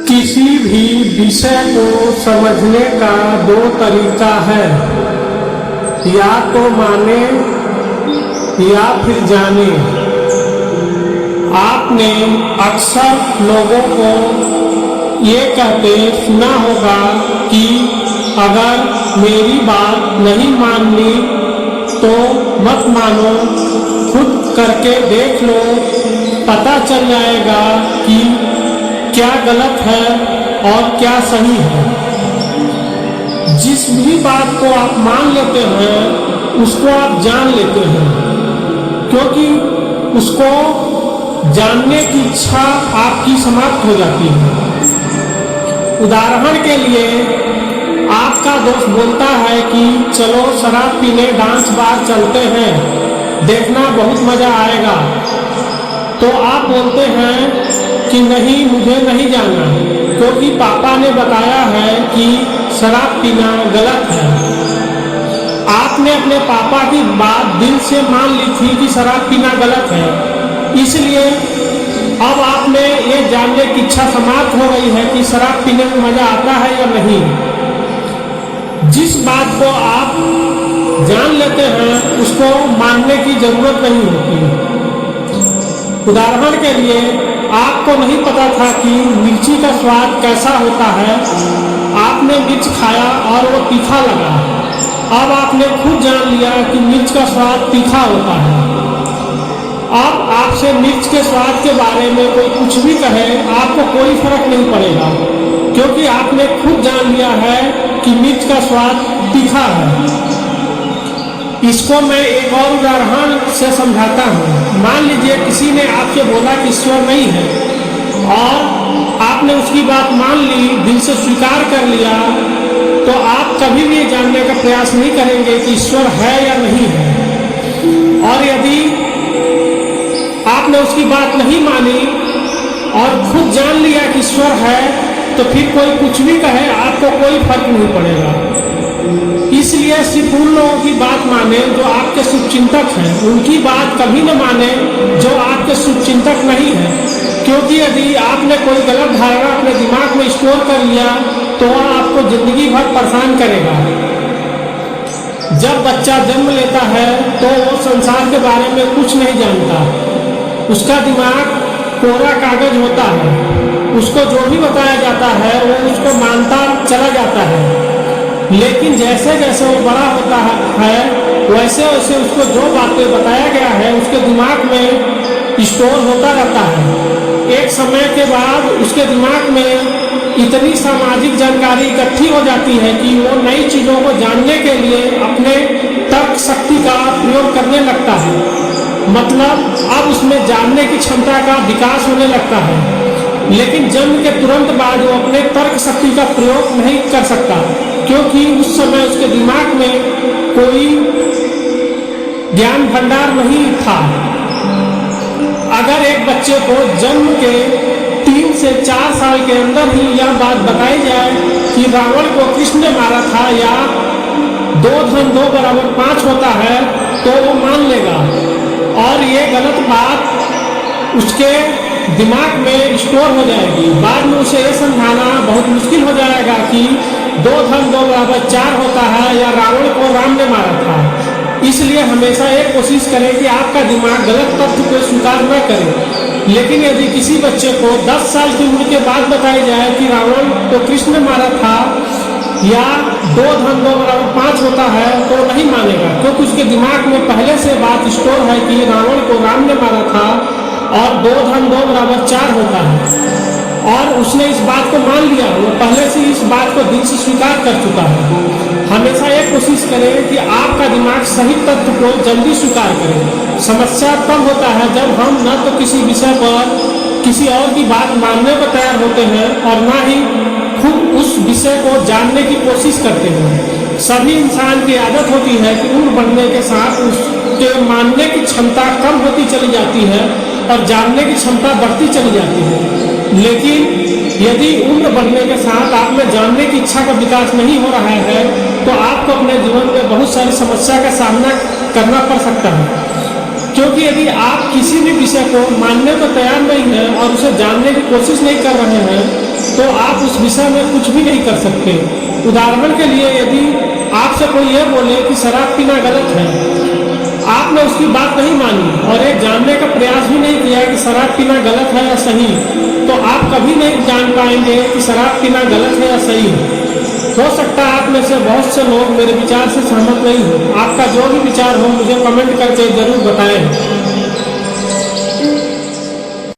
किसी भी विषय को समझने का दो तरीका है, या तो माने या फिर जाने। आपने अक्सर लोगों को ये कहते सुना होगा कि अगर मेरी बात नहीं माननी तो मत मानो, खुद करके देख लो, पता चल जाएगा कि क्या गलत है और क्या सही है। जिस भी बात को आप मान लेते हैं उसको आप जान लेते हैं, क्योंकि उसको जानने की इच्छा आपकी समाप्त हो जाती है। उदाहरण के लिए आपका दोस्त बोलता है कि चलो शराब पीने डांस बार चलते हैं, देखना बहुत मजा आएगा। तो आप बोलते हैं कि नहीं, मुझे नहीं जाना, क्योंकि पापा ने बताया है कि शराब पीना गलत है। आपने अपने पापा की बात दिल से मान ली थी कि शराब पीना गलत है, इसलिए अब आप में ये जानने की इच्छा समाप्त हो गई है कि शराब पीने में मजा आता है या नहीं। जिस बात को आप जान लेते हैं उसको मानने की जरूरत नहीं होती। उदाहरण के लिए आपको नहीं पता था कि मिर्ची का स्वाद कैसा होता है, आपने मिर्च खाया और वो तीखा लगा। अब आपने खुद जान लिया कि मिर्च का स्वाद तीखा होता है। अब आपसे मिर्च के स्वाद के बारे में कोई कुछ भी कहे आपको कोई फर्क नहीं पड़ेगा, क्योंकि आपने खुद जान लिया है कि मिर्च का स्वाद तीखा है। इसको मैं एक और उदाहरण से समझाता हूँ। मान लीजिए किसी ने आपसे बोला कि ईश्वर नहीं है, और आपने उसकी बात मान ली, दिल से स्वीकार कर लिया, तो आप कभी भी ये जानने का प्रयास नहीं करेंगे कि ईश्वर है या नहीं है। और यदि आपने उसकी बात नहीं मानी और खुद जान लिया कि ईश्वर है, तो फिर कोई कुछ भी कहे आपको कोई फर्क नहीं पड़ेगा। इसलिए सिर्फ उन लोगों की बात माने जो आपके शुभचिंतक हैं, उनकी बात कभी न माने जो आपके शुभचिंतक नहीं है, क्योंकि यदि आपने कोई गलत धारणा अपने दिमाग में स्टोर कर लिया तो वह आपको जिंदगी भर परेशान करेगा। जब बच्चा जन्म लेता है तो वो संसार के बारे में कुछ नहीं जानता, उसका दिमाग कोरा कागज होता है, उसको जो भी बताया जाता है वो उसको मानता चला जाता है। लेकिन जैसे जैसे वो बड़ा होता है वैसे वैसे उसको जो बातें बताया गया है उसके दिमाग में स्टोर होता रहता है। एक समय के बाद उसके दिमाग में इतनी सामाजिक जानकारी इकट्ठी हो जाती है कि वो नई चीज़ों को जानने के लिए अपने तर्क शक्ति का प्रयोग करने लगता है। मतलब अब उसमें जानने की क्षमता का विकास होने लगता है, लेकिन जन्म के तुरंत बाद वो अपने तर्क शक्ति का प्रयोग नहीं कर सकता, क्योंकि उस समय उसके दिमाग में कोई ज्ञान भंडार नहीं था। अगर एक बच्चे को जन्म के 3 से 4 साल के अंदर ही यह बात बताई जाए कि रावण को कृष्ण ने मारा था या 2 + 2 = 5 होता है, तो वो मान लेगा, और ये गलत बात उसके दिमाग में स्टोर हो जाएगी। बाद में उसे ये समझाना बहुत मुश्किल हो जाएगा कि 2 + 2 = 4 होता है या रावण को राम ने मारा था। इसलिए हमेशा ये कोशिश करें कि आपका दिमाग गलत तथ्य को स्वीकार न करे। लेकिन यदि किसी बच्चे को 10 साल की उम्र के बाद बताई जाए कि रावण को कृष्ण ने मारा था या 2 + 2 = 5 होता है, तो नहीं मानेगा, क्योंकि उसके दिमाग में पहले से बात स्टोर है कि रावण को राम ने मारा था और 2 + 2 = 4 होता है, और उसने इस बात को मान लिया, वो पहले से इस बात को दिल से स्वीकार कर चुका है। हमेशा ये कोशिश करें कि आपका दिमाग सही तथ्य को जल्दी स्वीकार करे। समस्या तब होता है जब हम न तो किसी विषय पर किसी और की बात मानने को तैयार होते हैं और ना ही खुद उस विषय को जानने की कोशिश करते हैं। सभी इंसान की आदत होती है कि उम्र बढ़ने के साथ उसके मानने की क्षमता कम होती चली जाती है और जानने की क्षमता बढ़ती चली जाती है। लेकिन यदि उम्र बढ़ने के साथ आप में जानने की इच्छा का विकास नहीं हो रहा है तो आपको अपने जीवन में बहुत सारी समस्या का सामना करना पड़ सकता है। क्योंकि यदि आप किसी भी विषय को मानने को तैयार नहीं हैं और उसे जानने की कोशिश नहीं कर रहे हैं तो आप उस विषय में कुछ भी नहीं कर सकते। उदाहरण के लिए यदि आपसे कोई ये बोले कि शराब पीना गलत है, आपने उसकी बात नहीं मानी और एक जानने का प्रयास भी नहीं किया कि शराब पीना गलत है या सही, तो आप कभी नहीं जान पाएंगे कि शराब पीना गलत है या सही। हो सकता है आप में से बहुत से लोग मेरे विचार से सहमत नहीं हो। आपका जो भी विचार हो मुझे कमेंट करके जरूर बताएं।